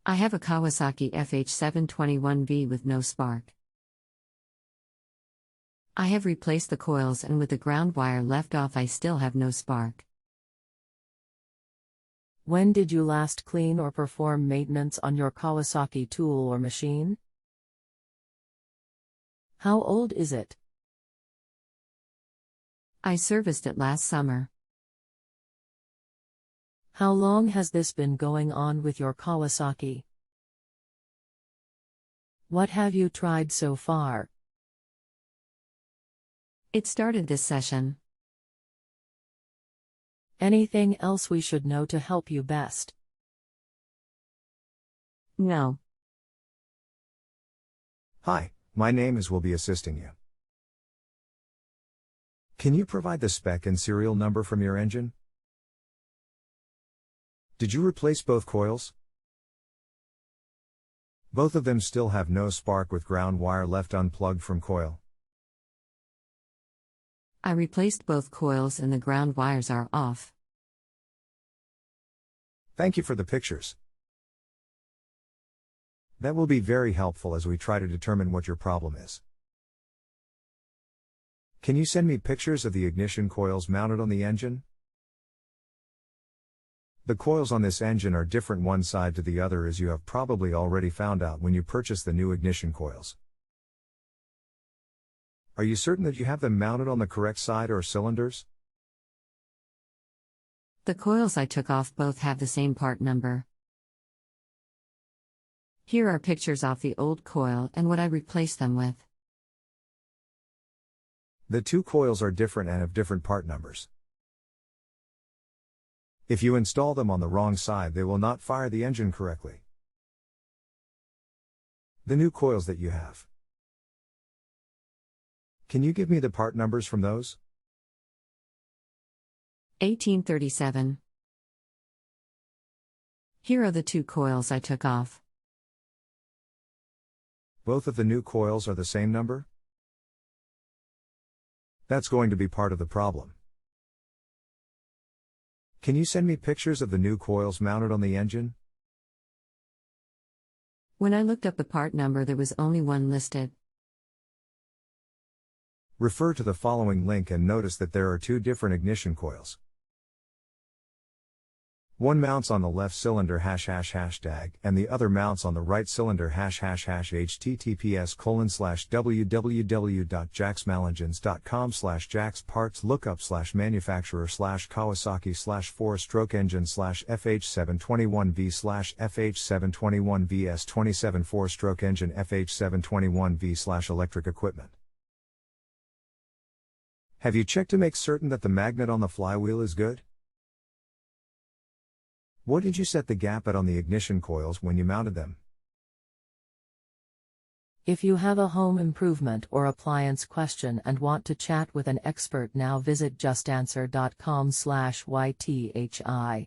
I have a Kawasaki FH721V with no spark. I have replaced the coils and with the ground wire left off I still have no spark. When did you last clean or perform maintenance on your Kawasaki tool or machine? How old is it? I serviced it last summer. How long has this been going on with your Kawasaki? What have you tried so far? It started this session. Anything else we should know to help you best? No. Hi, my name is will be assisting you. Can you provide the spec and serial number from your engine? Did you replace both coils? Both of them still have no spark with ground wire left unplugged from coil. I replaced both coils and the ground wires are off. Thank you for the pictures. That will be very helpful as we try to determine what your problem is. Can you send me pictures of the ignition coils mounted on the engine? The coils on this engine are different one side to the other, as you have probably already found out when you purchase the new ignition coils. Are you certain that you have them mounted on the correct side or cylinders? The coils I took off both have the same part number. Here are pictures off the old coil and what I replaced them with. The two coils are different and have different part numbers. If you install them on the wrong side, they will not fire the engine correctly. The new coils that you have. Can you give me the part numbers from those? 1837. Here are the two coils I took off. Both of the new coils are the same number? That's going to be part of the problem. Can you send me pictures of the new coils mounted on the engine? When I looked up the part number, there was only one listed. Refer to the following link and notice that there are two different ignition coils. One mounts on the left cylinder ### and the other mounts on the right cylinder ##. https://jacksmalengins.com/jacksparts/lookup/manufacturer/Kawasaki/4-stroke engine/FH721V/FH721V/electric equipment. Have you checked to make certain that the magnet on the flywheel is good? What did you set the gap at on the ignition coils when you mounted them? If you have a home improvement or appliance question and want to chat with an expert now, visit JustAnswer.com/YTHI.